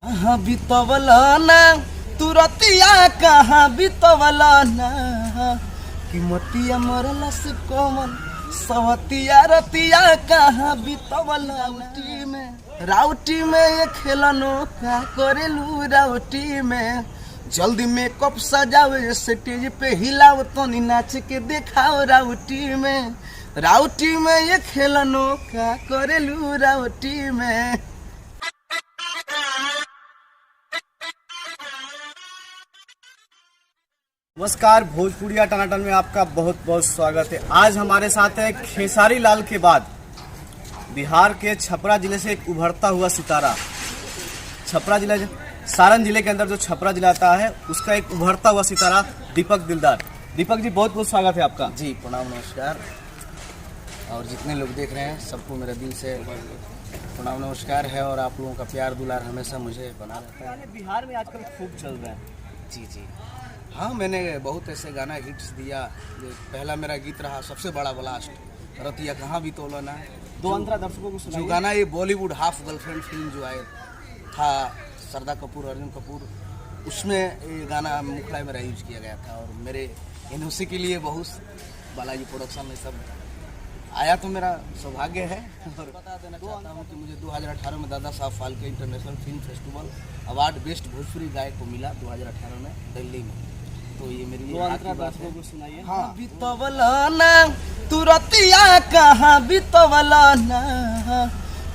कहाँ बितवला ना तू रतिया कहाँ बितवला ना कि मोतिया मरला से कोमल सवतिया रतिया कहाँ बितवला राउटी में ये खेलनो का करेलू राउटी में जल्दी मेकअप सजावे स्टेज पे हिलाओ तो नाच के दिखाओ राउटी में ये खेलनो का करेलू राउटी में। नमस्कार, भोजपुरिया टनाटन में आपका बहुत बहुत स्वागत है। आज हमारे साथ है खेसारी लाल के बाद बिहार के छपरा जिले से एक उभरता हुआ सितारा। छपरा जिला, सारण जिले के अंदर जो छपरा जिला आता है उसका एक उभरता हुआ सितारा दीपक दिलदार। दीपक जी, बहुत बहुत स्वागत है आपका। जी प्रणाम, नमस्कार। और जितने लोग देख रहे हैं सबको मेरे दिल से प्रणाम नमस्कार है। और आप लोगों का प्यार दुलार हमेशा मुझे बना रहता है। बिहार में आजकल खूब चल रहा है। जी हाँ, मैंने बहुत ऐसे गाना हिट्स दिया। पहला मेरा गीत रहा सबसे बड़ा ब्लास्ट, रतिया कहाँ भी तोलना। दो अंतरा दर्शकों को सुनाइए। जो गाना ये बॉलीवुड हाफ गर्लफ्रेंड फिल्म जो आए था, श्रद्धा कपूर अर्जुन कपूर, उसमें ये गाना मुखड़ा मेरा यूज किया गया था। और मेरे एनओसी के लिए बहुत बालाजी प्रोडक्शन में सब आया तो मेरा सौभाग्य है। और बता देना चाहता हूँ कि मुझे 2018 में Dada Saheb Phalke international film festival award best Bhojpuri गायक को मिला 2018 में दिल्ली में। तो ये मेरी दर्शकों को सुनाइए। हाँ, बितवला ना तू रतिया कहाँ बितवला ना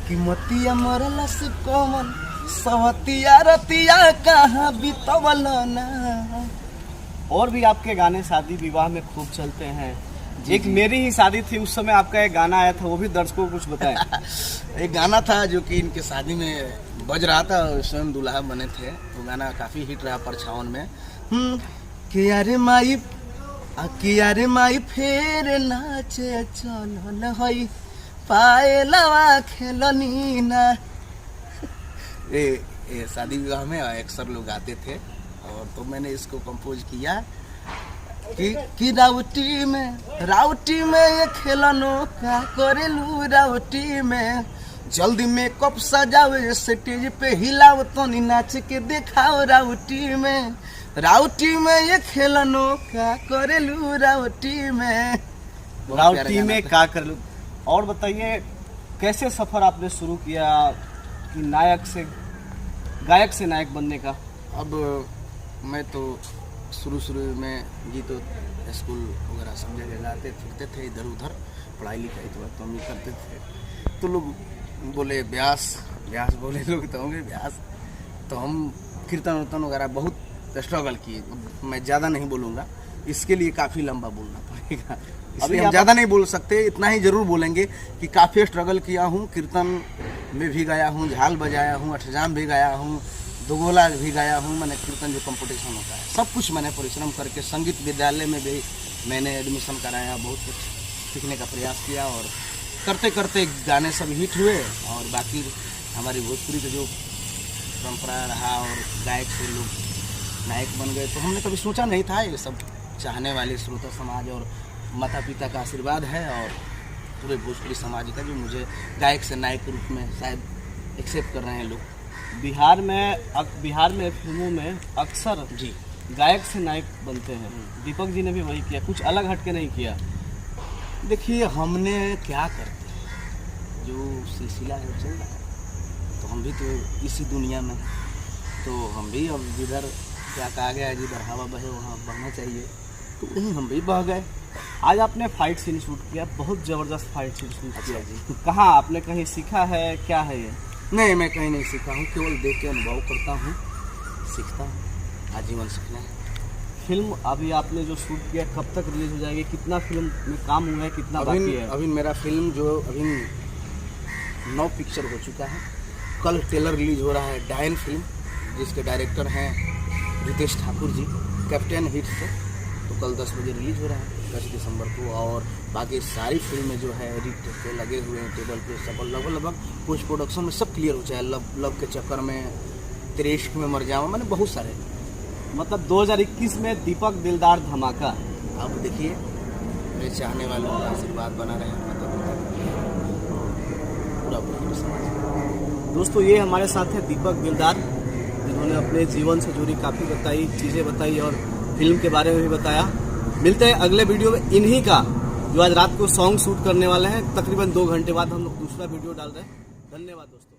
कि मोतिया मरला से कोमल सवतिया रतिया कहाँ बितवला ना। और भी आपके गाने शादी विवाह में खूब चलते हैं। एक मेरी ही शादी थी, उस समय आपका एक गाना आया था, वो भी दर्शकों को कुछ बताएं। एक गाना था जो कि इनके शादी में बज रहा था, स्वयं दूल्हा बने थे। वो गाना काफी हिट रहा परछावन में। कियारे माई फेर नाचे चलन हई पायलवा खेलनी ना। ये शादी विवाह में अक्सर लोग आते थे। और तो मैंने इसको कंपोज किया कि राउटी में ये खेलनो का करेलू राउटी में जल्दी मेकअप सजावे स्टेज पे हिलाओ तो नाच के दिखाओ राउटी में ये खेलनो का करेलू राउटी में का कर लूँ। और बताइए, कैसे सफर आपने शुरू किया कि गायक से नायक बनने का? अब मैं तो शुरू में गीत स्कूल वगैरह सब जगह गाते फिरते थे, इधर उधर पढ़ाई लिखाई तो हम ही करते थे। तो लोग बोले व्यास बोले लोग तो होंगे व्यास। तो हम कीर्तन उर्तन वगैरह बहुत स्ट्रगल किए। मैं ज़्यादा नहीं बोलूँगा, इसके लिए काफ़ी लंबा बोलना पड़ेगा, इसलिए हम ज़्यादा नहीं बोल सकते। इतना ही ज़रूर बोलेंगे कि काफ़ी स्ट्रगल किया हूँ। कीर्तन में भी गाया हूँ, झाल बजाया हूँ, अठजाम भी गाया हूँ, दुगोला भी गाया हूँ। मैंने कीर्तन जो कंपटीशन होता है सब कुछ मैंने परिश्रम करके, संगीत विद्यालय में भी मैंने एडमिशन कराया, बहुत कुछ सीखने का प्रयास किया। और करते करते गाने सब हिट हुए। और बाकी हमारी भोजपुरी का जो परंपरा रहा और गायक से लोग नायक बन गए। तो हमने कभी सोचा नहीं था। ये सब चाहने वाले श्रोता समाज और माता पिता का आशीर्वाद है और पूरे भोजपुरी समाज का, जो मुझे गायक से नायक के रूप में शायद एक्सेप्ट कर रहे हैं लोग। बिहार में फिल्मों में अक्सर जी गायक से नायक बनते हैं। दीपक जी ने भी वही किया, कुछ अलग हटके नहीं किया। देखिए, हमने क्या करते हैं, जो सिलसिला है चल रहा है, तो हम भी तो इसी दुनिया में, तो हम भी अब जिधर क्या कहा गया, जिधर हवा बहे वहाँ बहना चाहिए, तो वहीं हम भी बह गए। आज आपने फाइट सीन शूट किया, बहुत ज़बरदस्त फाइट सीन शूट किया जी। कहाँ आपने कहीं सीखा है, क्या है ये? नहीं, मैं कहीं नहीं सीखा हूँ, केवल देख के अनुभव करता हूँ, सीखता हूँ। आजीवन सीखना है। फिल्म अभी आपने जो शूट किया कब तक रिलीज हो जाएगी? कितना फिल्म में काम हुआ है, कितना बाकी है? अभी मेरा फिल्म जो अभी 9 पिक्चर हो चुका है। कल ट्रेलर रिलीज हो रहा है डायन फिल्म, जिसके डायरेक्टर हैं रितेश ठाकुर जी, कैप्टन हिट से। तो कल 10 बजे रिलीज हो रहा है 10 दिसंबर को। और बाकी सारी फिल्में जो है एडिट पे लगे हुए हैं, टेबल पे सब लगभग पोस्ट प्रोडक्शन में सब क्लियर हो जाए। लव के चक्कर में, तेरे इश्क में मर जाऊँ, मैंने बहुत सारे। मतलब 2021 में दीपक दिलदार धमाका। अब देखिए, मेरे चाहने वालों का आशीर्वाद बना रहे, पूरा समाज। दोस्तों, ये हमारे साथ है दीपक दिलदार। जिन्होंने अपने जीवन से जुड़ी काफ़ी चीज़ें बताई और फिल्म के बारे में भी बताया। मिलते हैं अगले वीडियो में इन्हीं का, जो आज रात को सॉन्ग शूट करने वाले हैं। तकरीबन 2 घंटे बाद हम लोग दूसरा वीडियो डाल रहे हैं। धन्यवाद दोस्तों।